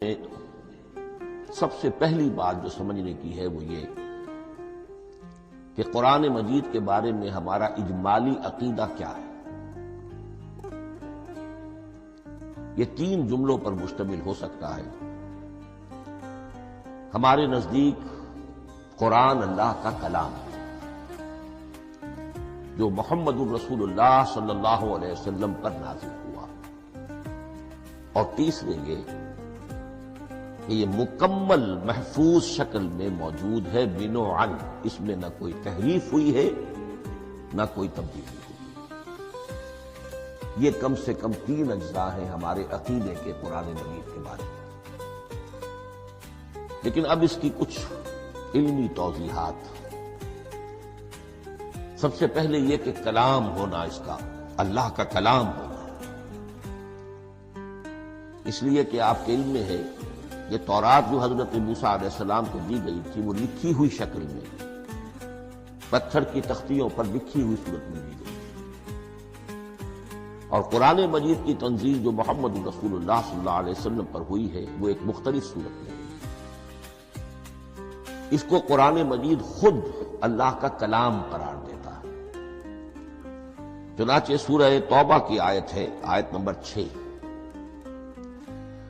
سب سے پہلی بات جو سمجھنے کی ہے وہ یہ کہ قرآن مجید کے بارے میں ہمارا اجمالی عقیدہ کیا ہے۔ یہ 3 جملوں پر مشتمل ہو سکتا ہے۔ ہمارے نزدیک قرآن اللہ کا کلام ہے جو محمد الرسول اللہ صلی اللہ علیہ وسلم پر نازل ہوا، اور تیسرے یہ کہ یہ مکمل محفوظ شکل میں موجود ہے بنوعاً، اس میں نہ کوئی تحریف ہوئی ہے نہ کوئی تبدیلی ہوئی۔ یہ کم سے کم 3 اجزاء ہیں ہمارے عقیدے کے قرآن مجید کے بارے میں۔ لیکن اب اس کی کچھ علمی توضیحات۔ سب سے پہلے یہ کہ کلام ہونا، اس کا اللہ کا کلام ہونا، اس لیے کہ آپ کے علم میں ہے یہ تورات جو حضرت موسیٰ علیہ السلام کو دی گئی تھی وہ لکھی ہوئی شکل میں، پتھر کی تختیوں پر لکھی ہوئی صورت میں دی گئی، اور قرآن مجید کی تنزیل جو محمد رسول اللہ صلی اللہ علیہ وسلم پر ہوئی ہے وہ ایک مختلف صورت میں ہے۔ اس کو قرآن مجید خود اللہ کا کلام قرار دیتا ہے۔ چنانچہ سورہ توبہ کی آیت ہے، آیت نمبر 6،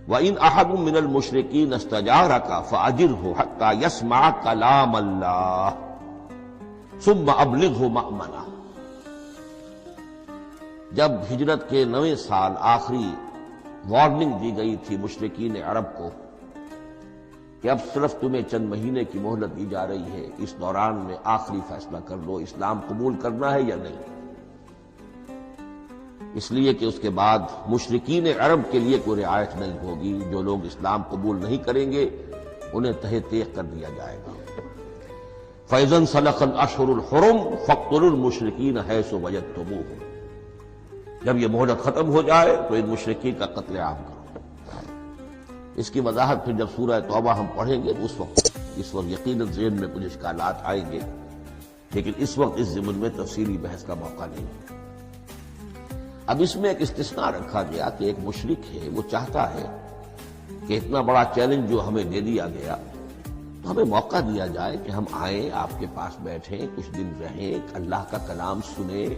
وَإِنْ أَحَدٌ مِّنَ الْمُشْرِكِينَ اسْتَجَارَكَ فَأَجِرْهُ حَتَّى يَسْمَعَ كَلَامَ اللَّهِ ثُمَّ أَبْلِغْهُ مَأْمَنَهُ۔ جب ہجرت کے 9ویں سال آخری وارننگ دی گئی تھی مشرکین عرب کو کہ اب صرف تمہیں چند مہینے کی مہلت دی جا رہی ہے، اس دوران میں آخری فیصلہ کر لو اسلام قبول کرنا ہے یا نہیں، اس لیے کہ اس کے بعد مشرکین عرب کے لیے کوئی رعایت نہیں ہوگی۔ جو لوگ اسلام قبول نہیں کریں گے انہیں تہہ تیغ کر دیا جائے گا۔ فَإِذَا انْسَلَخَ الْأَشْهُرُ الْحُرُمُ فَاقْتُلُوا الْمُشْرِكِينَ حَيْثُ وَجَدتُّمُوهُمْ۔ جب یہ مہلت ختم ہو جائے تو ان مشرکین کا قتل عام کرو۔ اس کی وضاحت پھر جب سورہ توبہ ہم پڑھیں گے اس وقت یقیناً ذہن میں کچھ اشکالات آئیں گے، لیکن اس وقت اس ضمن میں تفصیلی بحث کا موقع نہیں ہے۔ اب اس میں ایک استثناء رکھا گیا کہ ایک مشرک ہے، وہ چاہتا ہے کہ اتنا بڑا چیلنج جو ہمیں دے دیا گیا تو ہمیں موقع دیا جائے کہ ہم آئیں، آپ کے پاس بیٹھیں، کچھ دن رہیں، اللہ کا کلام سنیں،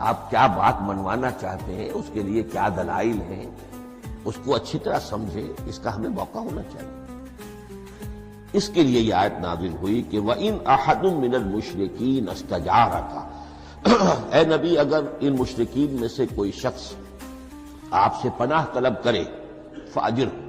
آپ کیا بات منوانا چاہتے ہیں، اس کے لیے کیا دلائل ہیں، اس کو اچھی طرح سمجھیں، اس کا ہمیں موقع ہونا چاہیے۔ اس کے لیے یہ آیت نازل ہوئی کہ وَإِنْ أَحَدٌ مِّنَ الْمُشْرِكِينَ اسْتَجَارَكَ، اے نبی اگر ان مشرکین میں سے کوئی شخص آپ سے پناہ طلب کرے فَأَجِرْهُ،